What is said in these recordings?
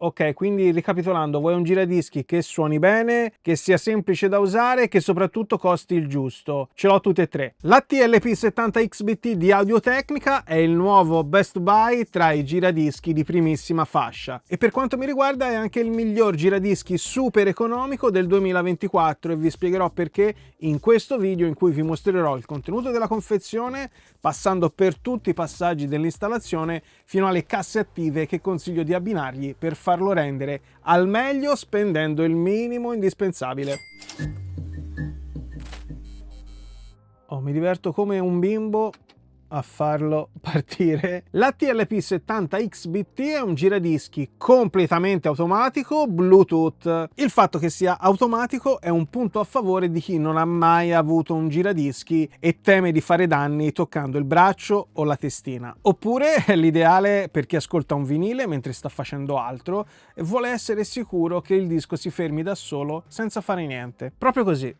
Ok, quindi ricapitolando, vuoi un giradischi che suoni bene, che sia semplice da usare e che soprattutto costi il giusto. Ce l'ho tutte e tre. La TLP70XBT di Audio-Technica è il nuovo best buy tra i giradischi di primissima fascia e per quanto mi riguarda è anche il miglior giradischi super economico del 2024 e vi spiegherò perché in questo video in cui vi mostrerò il contenuto della confezione passando per tutti i passaggi dell'installazione fino alle casse attive che consiglio di abbinargli per farlo rendere al meglio spendendo il minimo indispensabile. Mi diverto come un bimbo a farlo partire. La TLP70XBT è un giradischi completamente automatico Bluetooth. Il fatto che sia automatico è un punto a favore di chi non ha mai avuto un giradischi e teme di fare danni toccando il braccio o la testina. Oppure è l'ideale per chi ascolta un vinile mentre sta facendo altro e vuole essere sicuro che il disco si fermi da solo senza fare niente. Proprio così.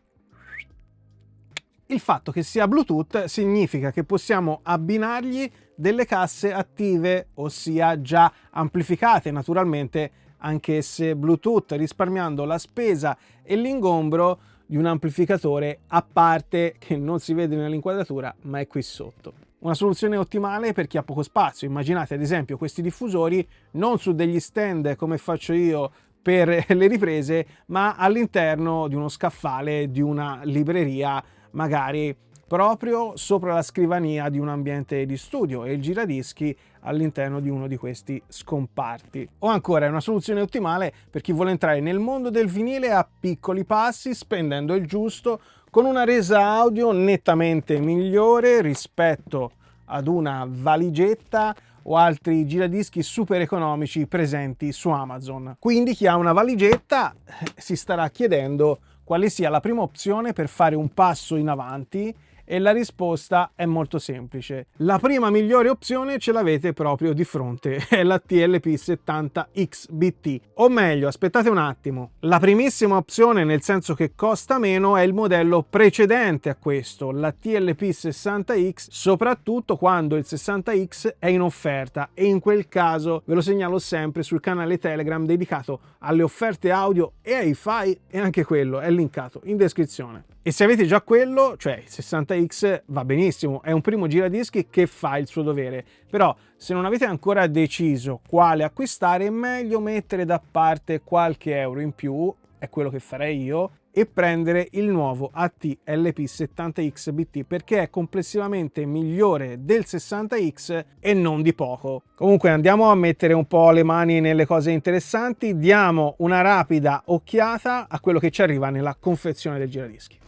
Il fatto che sia Bluetooth significa che possiamo abbinargli delle casse attive, ossia già amplificate naturalmente anch'esse Bluetooth, risparmiando la spesa e l'ingombro di un amplificatore a parte che non si vede nell'inquadratura ma è qui sotto. Una soluzione ottimale per chi ha poco spazio. Immaginate ad esempio questi diffusori non su degli stand come faccio io per le riprese, ma all'interno di uno scaffale di una libreria, magari proprio sopra la scrivania di un ambiente di studio e il giradischi all'interno di uno di questi scomparti. O ancora è una soluzione ottimale per chi vuole entrare nel mondo del vinile a piccoli passi, spendendo il giusto, con una resa audio nettamente migliore rispetto ad una valigetta o altri giradischi super economici presenti su Amazon. Quindi chi ha una valigetta si starà chiedendo quale sia la prima opzione per fare un passo in avanti e la risposta è molto semplice. La prima migliore opzione ce l'avete proprio di fronte, è la TLP70XBT. O meglio, aspettate un attimo, la primissima opzione, nel senso che costa meno, è il modello precedente a questo, la TLP60X, soprattutto quando il 60X è in offerta e in quel caso ve lo segnalo sempre sul canale Telegram dedicato alle offerte audio e hi-fi e anche quello è linkato in descrizione. E se avete già quello, cioè il 60X, va benissimo, è un primo giradischi che fa il suo dovere, però se non avete ancora deciso quale acquistare è meglio mettere da parte qualche euro in più, è quello che farei io, e prendere il nuovo AT-LP70XBT perché è complessivamente migliore del 60X e non di poco. Comunque andiamo a mettere un po' le mani nelle cose interessanti, diamo una rapida occhiata a quello che ci arriva nella confezione del giradischi.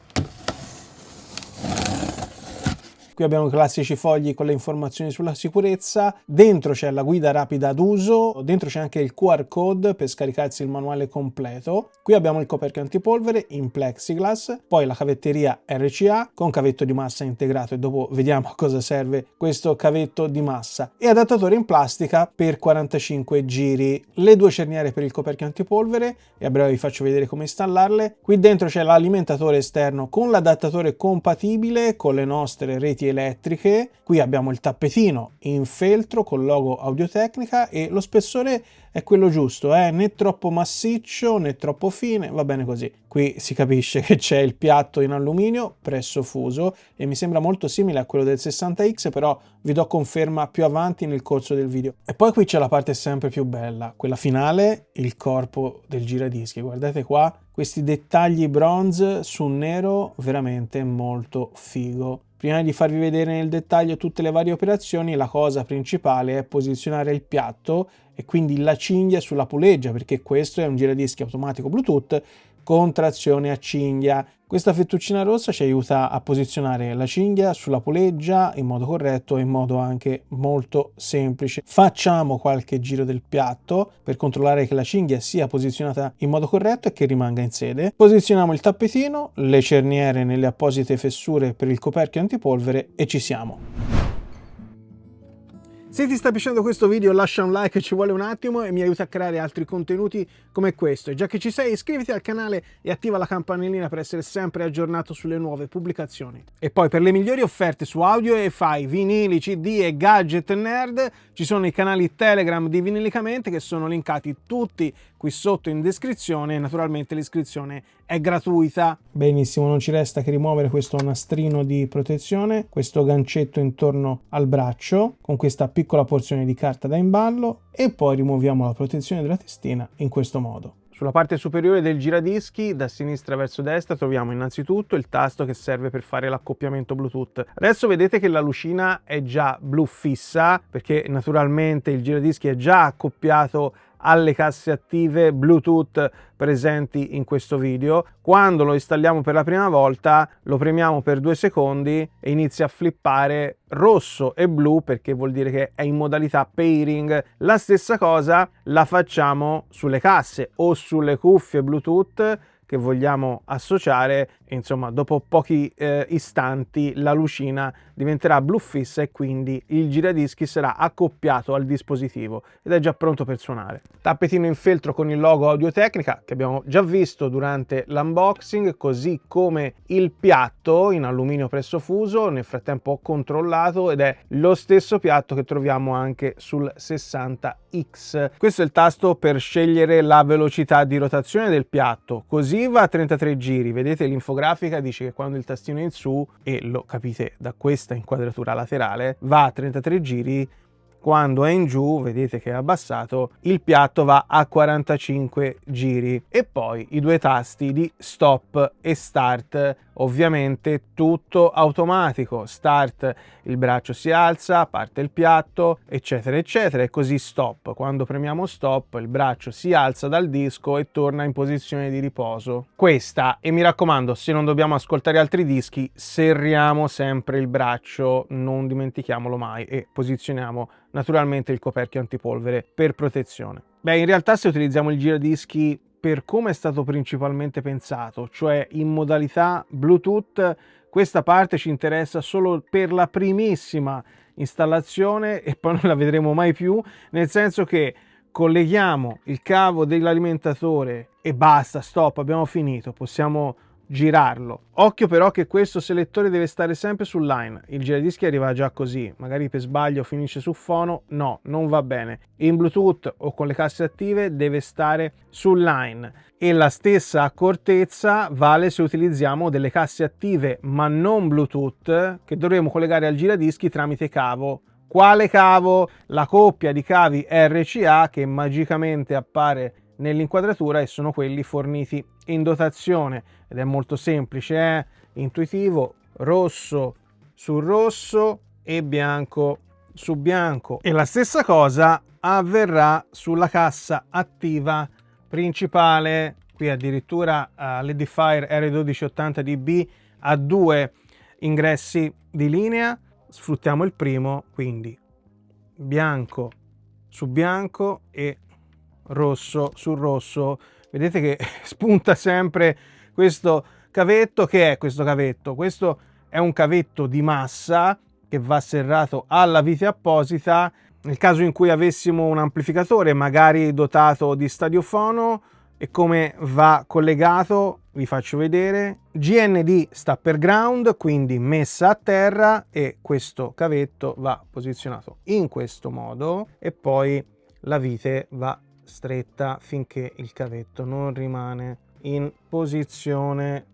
Qui abbiamo i classici fogli con le informazioni sulla sicurezza, dentro c'è la guida rapida d'uso, dentro c'è anche il QR code per scaricarsi il manuale completo, qui abbiamo il coperchio antipolvere in plexiglass, poi la cavetteria RCA con cavetto di massa integrato e dopo vediamo a cosa serve questo cavetto di massa, e adattatore in plastica per 45 giri, le due cerniere per il coperchio antipolvere e a breve vi faccio vedere come installarle. Qui dentro c'è l'alimentatore esterno con l'adattatore compatibile con le nostre reti elettriche, qui abbiamo il tappetino in feltro con logo Audio-Technica e lo spessore è quello giusto, né troppo massiccio né troppo fine, va bene così. Qui si capisce che c'è il piatto in alluminio presso fuso e mi sembra molto simile a quello del 60X, però vi do conferma più avanti nel corso del video. E poi qui c'è la parte sempre più bella, quella finale, il corpo del giradischi. Guardate qua, questi dettagli bronze su nero, veramente molto figo. Prima di farvi vedere nel dettaglio tutte le varie operazioni, la cosa principale è posizionare il piatto e quindi la cinghia sulla puleggia, perché questo è un giradischi automatico Bluetooth con trazione a cinghia. Questa fettuccina rossa ci aiuta a posizionare la cinghia sulla puleggia in modo corretto e in modo anche molto semplice. Facciamo qualche giro del piatto per controllare che la cinghia sia posizionata in modo corretto e che rimanga in sede. Posizioniamo il tappetino, le cerniere nelle apposite fessure per il coperchio antipolvere e ci siamo. Se ti sta piacendo questo video lascia un like, ci vuole un attimo e mi aiuta a creare altri contenuti come questo. E già che ci sei, iscriviti al canale e attiva la campanellina per essere sempre aggiornato sulle nuove pubblicazioni. E poi per le migliori offerte su audio e EFI, vinili, CD e gadget nerd ci sono i canali Telegram di Vinilicamente che sono linkati tutti qui sotto in descrizione e naturalmente l'iscrizione è gratuita. Benissimo, non ci resta che rimuovere questo nastrino di protezione, questo gancetto intorno al braccio con questa piccola porzione di carta da imballo e poi rimuoviamo la protezione della testina in questo modo. Sulla parte superiore del giradischi, da sinistra verso destra, troviamo innanzitutto il tasto che serve per fare l'accoppiamento Bluetooth. Adesso vedete che la lucina è già blu fissa, perché naturalmente il giradischi è già accoppiato alle casse attive Bluetooth presenti in questo video. Quando lo installiamo per la prima volta lo premiamo per 2 secondi e inizia a flippare rosso e blu perché vuol dire che è in modalità pairing. La stessa cosa la facciamo sulle casse o sulle cuffie Bluetooth che vogliamo associare e insomma dopo pochi istanti la lucina diventerà blu fissa e quindi il giradischi sarà accoppiato al dispositivo ed è già pronto per suonare. Tappetino in feltro con il logo Audio-Tecnica che abbiamo già visto durante l'unboxing, così come il piatto in alluminio presso fuso, nel frattempo ho controllato ed è lo stesso piatto che troviamo anche sul 60X. Questo è il tasto per scegliere la velocità di rotazione del piatto, così va a 33 giri, vedete l'infografica dice che quando il tastino è in su, e lo capite da questa inquadratura laterale, va a 33 giri, quando è in giù, vedete che è abbassato, il piatto va a 45 giri. E poi i 2 tasti di stop e start, ovviamente tutto automatico. Start, il braccio si alza, parte il piatto, eccetera, eccetera, e così stop. Quando premiamo stop, il braccio si alza dal disco e torna in posizione di riposo. Questa, e mi raccomando, se non dobbiamo ascoltare altri dischi, serriamo sempre il braccio, non dimentichiamolo mai, e posizioniamo naturalmente il coperchio antipolvere per protezione. Beh, in realtà se utilizziamo il giradischi per come è stato principalmente pensato, cioè in modalità Bluetooth, questa parte ci interessa solo per la primissima installazione e poi non la vedremo mai più, nel senso che colleghiamo il cavo dell'alimentatore e basta, stop, abbiamo finito, possiamo girarlo. Occhio però che questo selettore deve stare sempre sul line, il giradischi arriva già così, magari per sbaglio finisce su fono, no, non va bene. In Bluetooth o con le casse attive deve stare sul line e la stessa accortezza vale se utilizziamo delle casse attive ma non Bluetooth che dovremo collegare al giradischi tramite cavo. Quale cavo? La coppia di cavi RCA che magicamente appare nell'inquadratura e sono quelli forniti in dotazione ed è molto semplice, intuitivo, rosso su rosso e bianco su bianco, e la stessa cosa avverrà sulla cassa attiva principale. Qui addirittura l'Edifier R1280DB ha 2 ingressi di linea, sfruttiamo il primo, quindi bianco su bianco e rosso su rosso. Vedete che spunta sempre questo cavetto. Che è questo cavetto? Questo è un cavetto di massa che va serrato alla vite apposita. Nel caso in cui avessimo un amplificatore magari dotato di stadiofono, e come va collegato vi faccio vedere. GND sta per ground, quindi messa a terra, e questo cavetto va posizionato in questo modo e poi la vite va stretta finché il cavetto non rimane in posizione.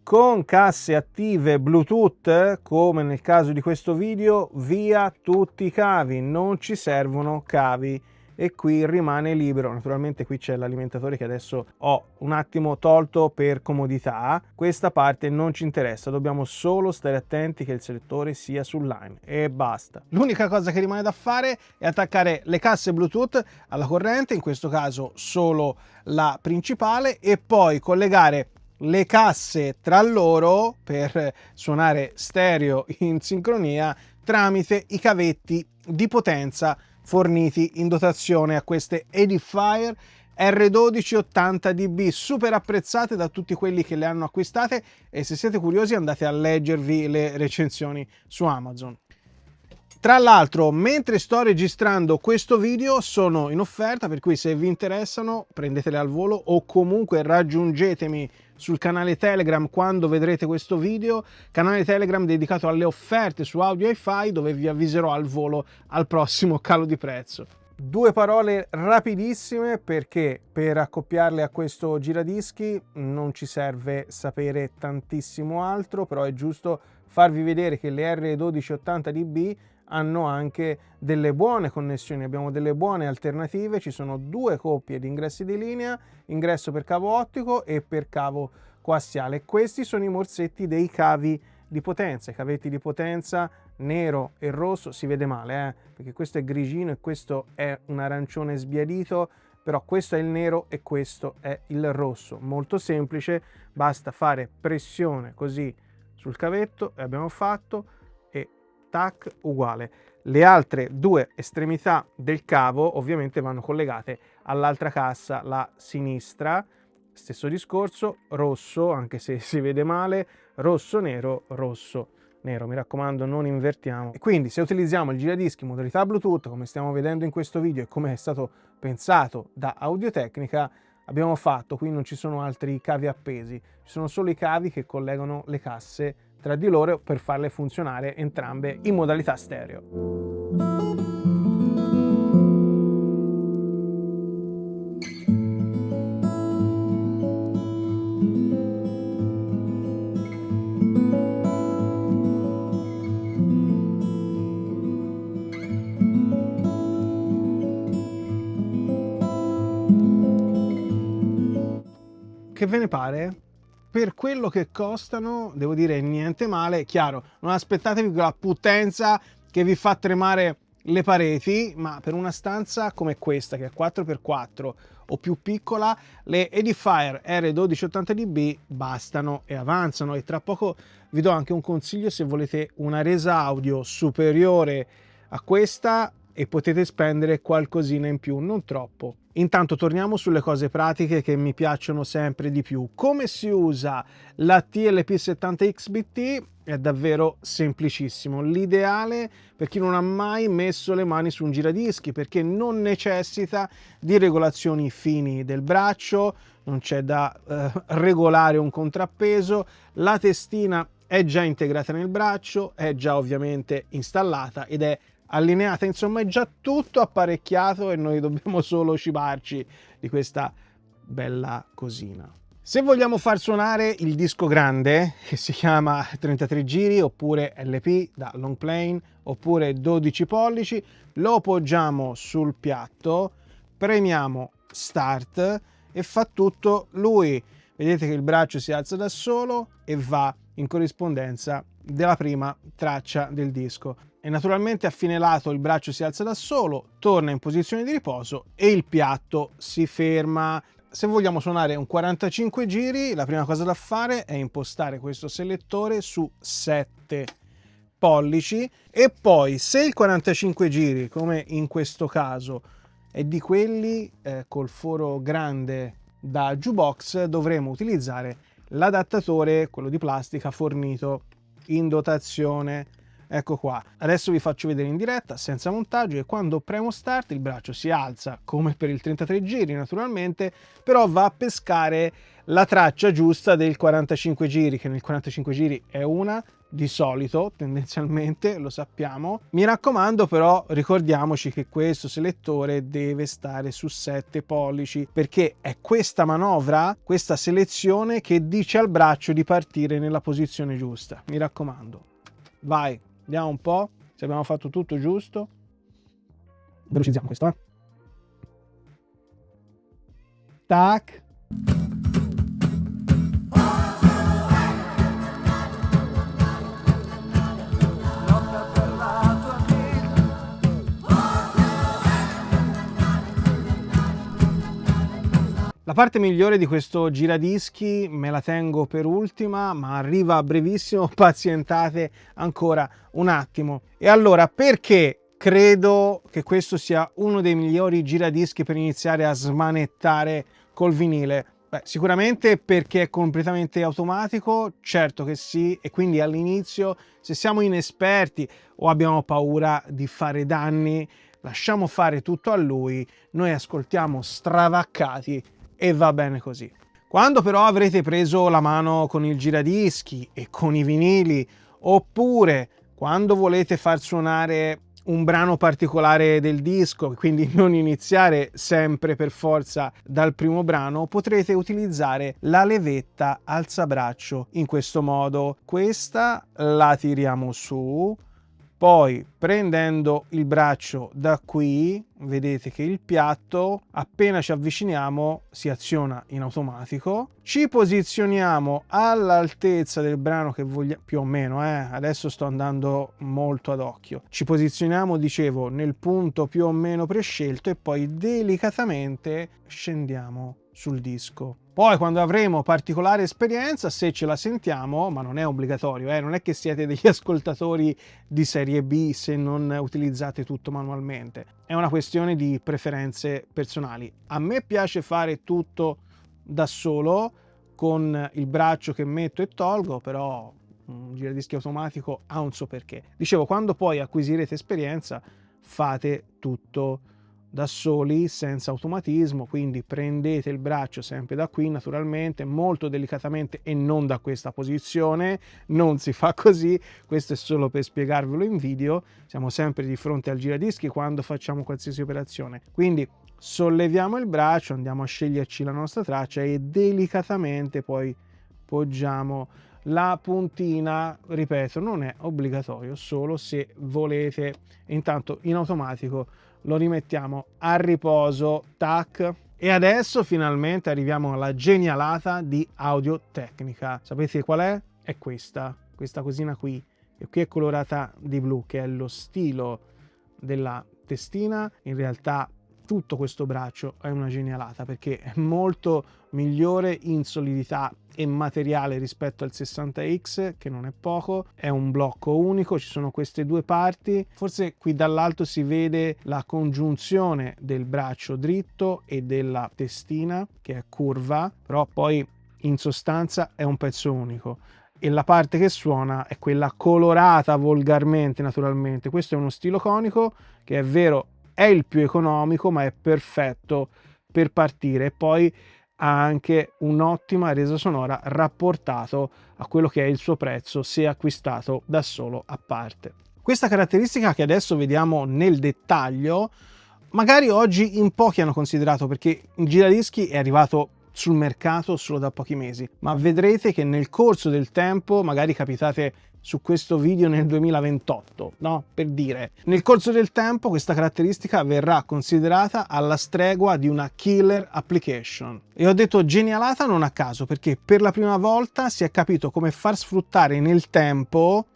Con casse attive Bluetooth, come nel caso di questo video, via tutti i cavi, non ci servono cavi e qui rimane libero. Naturalmente qui c'è l'alimentatore che adesso ho un attimo tolto per comodità, questa parte non ci interessa, dobbiamo solo stare attenti che il selettore sia sul line e basta. L'unica cosa che rimane da fare è attaccare le casse Bluetooth alla corrente, in questo caso solo la principale, e poi collegare le casse tra loro per suonare stereo in sincronia tramite i cavetti di potenza forniti in dotazione a queste Edifier R1280DB, super apprezzate da tutti quelli che le hanno acquistate, e se siete curiosi andate a leggervi le recensioni su Amazon. Tra l'altro, mentre sto registrando questo video sono in offerta, per cui se vi interessano prendetele al volo o comunque raggiungetemi sul canale Telegram quando vedrete questo video, canale Telegram dedicato alle offerte su audio hi-fi, dove vi avviserò al volo al prossimo calo di prezzo. Due parole rapidissime, perché per accoppiarle a questo giradischi non ci serve sapere tantissimo altro, però è giusto farvi vedere che le R1280DB hanno anche delle buone connessioni, abbiamo delle buone alternative, ci sono due coppie di ingressi di linea, ingresso per cavo ottico e per cavo coassiale. Questi sono i morsetti dei cavi di potenza, i cavetti di potenza nero e rosso, si vede male perché questo è grigino e questo è un arancione sbiadito, però questo è il nero e questo è il rosso. Molto semplice, basta fare pressione così sul cavetto e abbiamo fatto, e tac, uguale. Le altre due estremità del cavo ovviamente vanno collegate all'altra cassa, la sinistra. Stesso discorso, rosso, anche se si vede male, rosso, nero, rosso, nero. Mi raccomando, non invertiamo. E quindi se utilizziamo il giradischi in modalità Bluetooth, come stiamo vedendo in questo video e come è stato pensato da Audio-Tecnica, abbiamo fatto, qui non ci sono altri cavi appesi, ci sono solo i cavi che collegano le casse tra di loro per farle funzionare entrambe in modalità stereo. Che ve ne pare? Per quello che costano, devo dire niente male. Chiaro, non aspettatevi quella potenza che vi fa tremare le pareti, ma per una stanza come questa, che è 4x4 o più piccola, le Edifier R1280DB bastano e avanzano. E tra poco vi do anche un consiglio se volete una resa audio superiore a questa e potete spendere qualcosina in più, non troppo. Intanto torniamo sulle cose pratiche che mi piacciono sempre di più. Come si usa la TLP70XBT? È davvero semplicissimo. L'ideale per chi non ha mai messo le mani su un giradischi, perché non necessita di regolazioni fini del braccio, non c'è da regolare un contrappeso, la testina è già integrata nel braccio, è già ovviamente installata ed è allineata, insomma è già tutto apparecchiato e noi dobbiamo solo cibarci di questa bella cosina. Se vogliamo far suonare il disco grande, che si chiama 33 giri oppure LP da long plane oppure 12 pollici, lo poggiamo sul piatto, premiamo start e fa tutto lui. Vedete che il braccio si alza da solo e va in corrispondenza della prima traccia del disco. E naturalmente a fine lato il braccio si alza da solo, torna in posizione di riposo e il piatto si ferma. Se vogliamo suonare un 45 giri, la prima cosa da fare è impostare questo selettore su 7 pollici e poi se il 45 giri, come in questo caso, è di quelli col foro grande da jukebox, dovremo utilizzare l'adattatore, quello di plastica fornito in dotazione. Ecco qua, adesso vi faccio vedere in diretta senza montaggio e quando premo start il braccio si alza come per il 33 giri naturalmente, però va a pescare la traccia giusta del 45 giri, che nel 45 giri è una di solito, tendenzialmente, lo sappiamo. Mi raccomando però ricordiamoci che questo selettore deve stare su 7 pollici perché è questa manovra, questa selezione che dice al braccio di partire nella posizione giusta. Mi raccomando, vai! Vediamo un po' se abbiamo fatto tutto giusto. Velocizziamo questo, Tac. La parte migliore di questo giradischi me la tengo per ultima, ma arriva a brevissimo, pazientate ancora un attimo. E allora, perché credo che questo sia uno dei migliori giradischi per iniziare a smanettare col vinile? Beh, sicuramente perché è completamente automatico, certo che sì, e quindi all'inizio se siamo inesperti o abbiamo paura di fare danni, lasciamo fare tutto a lui, noi ascoltiamo stravaccati e va bene così. Quando però avrete preso la mano con il giradischi e con i vinili, oppure quando volete far suonare un brano particolare del disco, quindi non iniziare sempre per forza dal primo brano, potrete utilizzare la levetta alzabraccio in questo modo. Questa la tiriamo su, poi prendendo il braccio da qui, vedete che il piatto, appena ci avviciniamo, si aziona in automatico. Ci posizioniamo all'altezza del brano che vogliamo, più o meno, adesso sto andando molto ad occhio. Ci posizioniamo, dicevo, nel punto più o meno prescelto e poi delicatamente scendiamo sul disco. Poi quando avremo particolare esperienza, se ce la sentiamo, ma non è obbligatorio, non è che siete degli ascoltatori di serie B se non utilizzate tutto manualmente. È una questione di preferenze personali. A me piace fare tutto da solo, con il braccio che metto e tolgo, però un giradischi automatico ha un suo perché. Dicevo, quando poi acquisirete esperienza, fate tutto da soli, senza automatismo, quindi prendete il braccio sempre da qui, naturalmente, molto delicatamente e non da questa posizione, non si fa così, questo è solo per spiegarvelo in video, siamo sempre di fronte al giradischi quando facciamo qualsiasi operazione, quindi solleviamo il braccio, andiamo a sceglierci la nostra traccia e delicatamente poi poggiamo la puntina, ripeto, non è obbligatorio, solo se volete. Intanto in automatico lo rimettiamo a riposo, tac. E adesso finalmente arriviamo alla genialata di Audio-Tecnica. Sapete qual è? È questa cosina qui, che qui è colorata di blu, che è lo stilo della testina. In realtà tutto questo braccio è una genialata perché è molto migliore in solidità e materiale rispetto al 60X, che non è poco, è un blocco unico, ci sono queste due parti, forse qui dall'alto si vede la congiunzione del braccio dritto e della testina che è curva, però poi in sostanza è un pezzo unico. E la parte che suona è quella colorata volgarmente, naturalmente. Questo è uno stilo conico che è vero, è il più economico, ma è perfetto per partire e poi ha anche un'ottima resa sonora rapportato a quello che è il suo prezzo se acquistato da solo a parte. Questa caratteristica che adesso vediamo nel dettaglio, magari oggi in pochi hanno considerato perché il giradischi è arrivato sul mercato solo da pochi mesi, ma vedrete che nel corso del tempo, magari capitate su questo video nel 2028, no? Per dire, nel corso del tempo questa caratteristica verrà considerata alla stregua di una killer application. E ho detto genialata non a caso, perché per la prima volta si è capito come far sfruttare nel tempo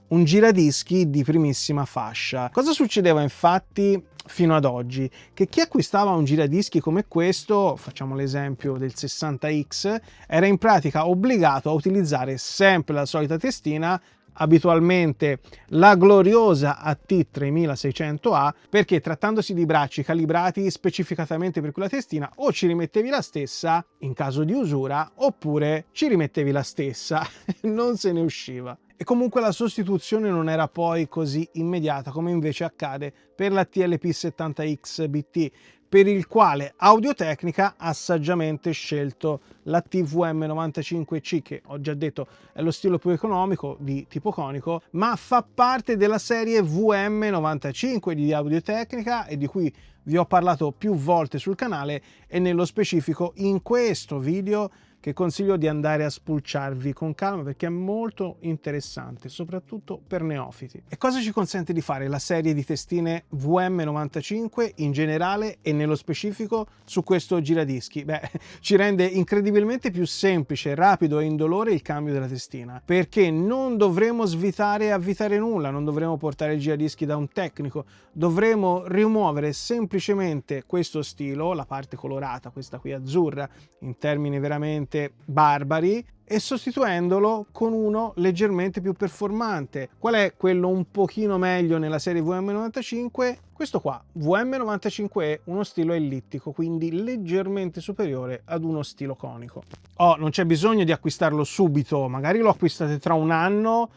un giradischi di primissima fascia. Cosa succedeva infatti fino ad oggi? Che chi acquistava un giradischi come questo, facciamo l'esempio del 60X, era in pratica obbligato a utilizzare sempre la solita testina, abitualmente la gloriosa AT3600A, perché trattandosi di bracci calibrati specificatamente per quella testina, o ci rimettevi la stessa in caso di usura, oppure ci rimettevi la stessa, non se ne usciva. E comunque la sostituzione non era poi così immediata come invece accade per la TLP70X BT, per il quale Audio-Tecnica ha saggiamente scelto la TVM95C, che ho già detto è lo stile più economico di tipo conico, ma fa parte della serie VM95 di Audio-Tecnica e di cui vi ho parlato più volte sul canale e nello specifico in questo video, che consiglio di andare a spulciarvi con calma perché è molto interessante, soprattutto per neofiti. E cosa ci consente di fare la serie di testine VM95 in generale e nello specifico su questo giradischi? Beh, ci rende incredibilmente più semplice, rapido e indolore il cambio della testina, perché non dovremo svitare e avvitare nulla, non dovremo portare il giradischi da un tecnico, dovremo rimuovere semplicemente questo stilo, la parte colorata, questa qui azzurra, in termini veramente veramente barbari e sostituendolo con uno leggermente più performante. Qual è quello un pochino meglio nella serie VM95? Questo qua, VM95E, uno stilo ellittico, quindi leggermente superiore ad uno stilo conico. Non c'è bisogno di acquistarlo subito, magari lo acquistate tra un anno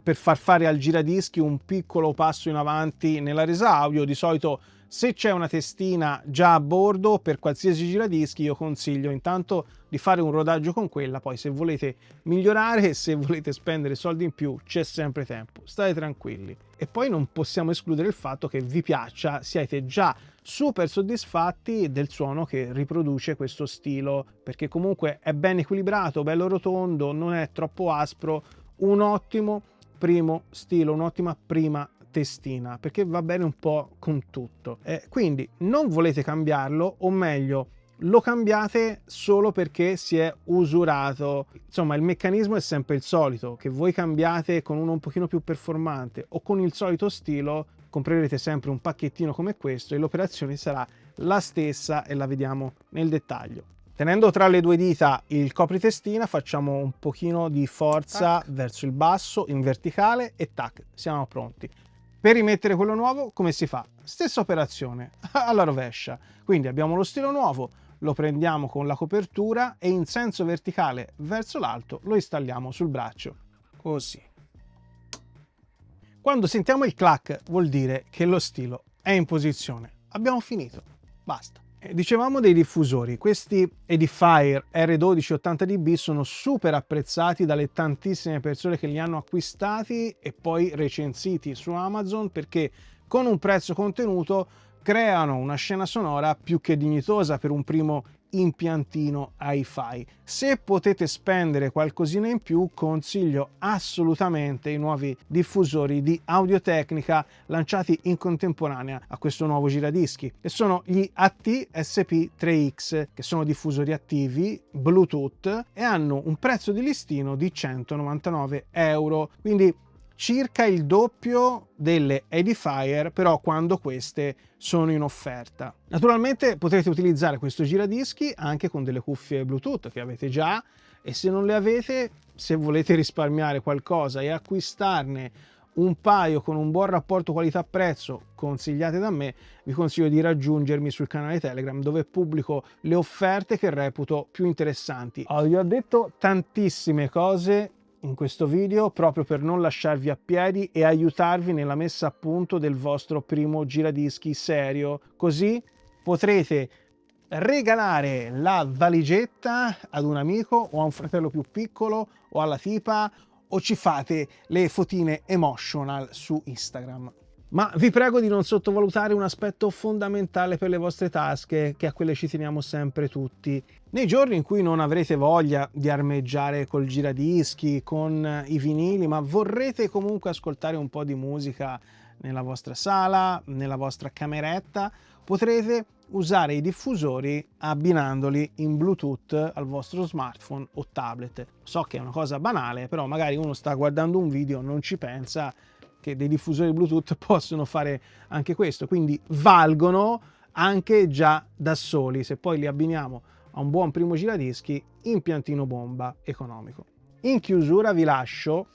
per far fare al giradischi un piccolo passo in avanti nella resa audio. Di solito, se c'è una testina già a bordo per qualsiasi giradischi, io consiglio intanto di fare un rodaggio con quella. Poi se volete migliorare, se volete spendere soldi in più, c'è sempre tempo, state tranquilli. E poi non possiamo escludere il fatto che vi piaccia, siete già super soddisfatti del suono che riproduce questo stilo, perché comunque è ben equilibrato, bello rotondo, non è troppo aspro, un ottimo primo stilo, un'ottima prima testina, perché va bene un po' con tutto. Quindi non volete cambiarlo, o meglio lo cambiate solo perché si è usurato. Insomma, il meccanismo è sempre il solito, che voi cambiate con uno un pochino più performante o con il solito stilo, comprerete sempre un pacchettino come questo e l'operazione sarà la stessa e la vediamo nel dettaglio. Tenendo tra le due dita il copritestina, facciamo un pochino di forza verso il basso in verticale e tac, siamo pronti. Per rimettere quello nuovo, come si fa? Stessa operazione, alla rovescia. Quindi abbiamo lo stilo nuovo, lo prendiamo con la copertura e in senso verticale verso l'alto lo installiamo sul braccio. Così. Quando sentiamo il clack vuol dire che lo stilo è in posizione. Abbiamo finito. Basta. Dicevamo dei diffusori, questi Edifier R12 80dB sono super apprezzati dalle tantissime persone che li hanno acquistati e poi recensiti su Amazon, perché con un prezzo contenuto creano una scena sonora più che dignitosa per un primo impiantino hi-fi. Se potete spendere qualcosina in più, consiglio assolutamente i nuovi diffusori di Audio-Technica lanciati in contemporanea a questo nuovo giradischi, che sono gli AT-SP3X, che sono diffusori attivi Bluetooth e hanno un prezzo di listino di 199 euro, quindi circa il doppio delle Edifier, però quando queste sono in offerta. Naturalmente potrete utilizzare questo giradischi anche con delle cuffie Bluetooth che avete già, e se non le avete, se volete risparmiare qualcosa e acquistarne un paio con un buon rapporto qualità-prezzo consigliate da me, vi consiglio di raggiungermi sul canale Telegram, dove pubblico le offerte che reputo più interessanti. Vi ho detto tantissime cose in questo video proprio per non lasciarvi a piedi e aiutarvi nella messa a punto del vostro primo giradischi serio, così potrete regalare la valigetta ad un amico o a un fratello più piccolo o alla tipa, o ci fate le fotine emotional su Instagram. Ma vi prego di non sottovalutare un aspetto fondamentale per le vostre tasche, che a quelle ci teniamo sempre tutti. Nei giorni in cui non avrete voglia di armeggiare col giradischi, con i vinili, ma vorrete comunque ascoltare un po' di musica nella vostra sala, nella vostra cameretta, potrete usare i diffusori abbinandoli in Bluetooth al vostro smartphone o tablet. So che è una cosa banale, però magari uno sta guardando un video, non ci pensa che dei diffusori Bluetooth possono fare anche questo, quindi valgono anche già da soli, se poi li abbiniamo a un buon primo giradischi, impiantino bomba economico. In chiusura vi lascio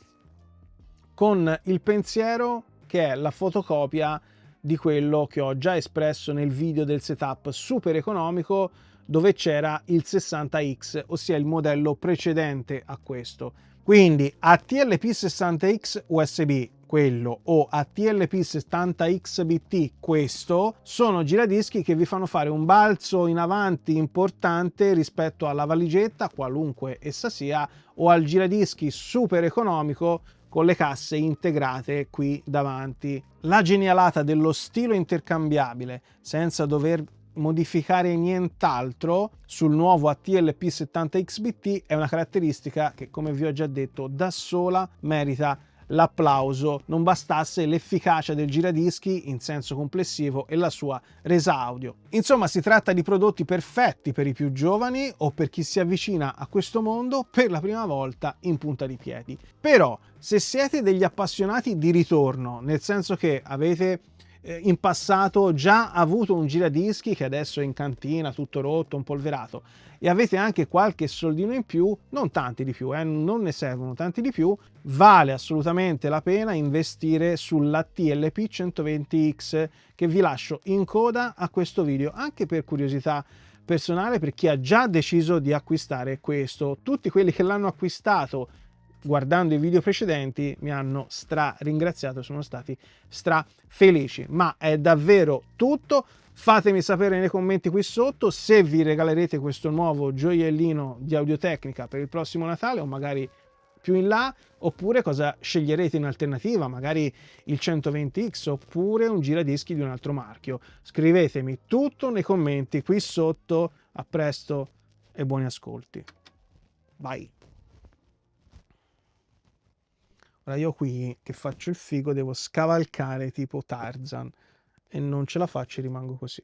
con il pensiero che è la fotocopia di quello che ho già espresso nel video del setup super economico, dove c'era il 60X, ossia il modello precedente a questo. Quindi ATLP60X USB, quello, o ATLP70XBT, questo, sono giradischi che vi fanno fare un balzo in avanti importante rispetto alla valigetta, qualunque essa sia, o al giradischi super economico con le casse integrate qui davanti. La genialata dello stilo intercambiabile senza dover modificare nient'altro sul nuovo ATLP70XBT è una caratteristica che, come vi ho già detto, da sola merita l'applauso. Non bastasse l'efficacia del giradischi in senso complessivo e la sua resa audio. Insomma, si tratta di prodotti perfetti per i più giovani o per chi si avvicina a questo mondo per la prima volta in punta di piedi. Però, se siete degli appassionati di ritorno, nel senso che avete in passato già avuto un giradischi che adesso è in cantina, tutto rotto, polverato, e avete anche qualche soldino in più, non tanti di più, non ne servono tanti di più, vale assolutamente la pena investire sulla TLP 120X che vi lascio in coda a questo video, anche per curiosità personale, per chi ha già deciso di acquistare questo. Tutti quelli che l'hanno acquistato guardando i video precedenti mi hanno ringraziato, sono stati felici. Ma è davvero tutto. Fatemi sapere nei commenti qui sotto se vi regalerete questo nuovo gioiellino di Audio-Tecnica per il prossimo Natale o magari più in là, oppure cosa sceglierete in alternativa, magari il 120X oppure un giradischi di un altro marchio. Scrivetemi tutto nei commenti qui sotto. A presto e buoni ascolti. Bye. Ora io qui che faccio il figo devo scavalcare tipo Tarzan e non ce la faccio e rimango così.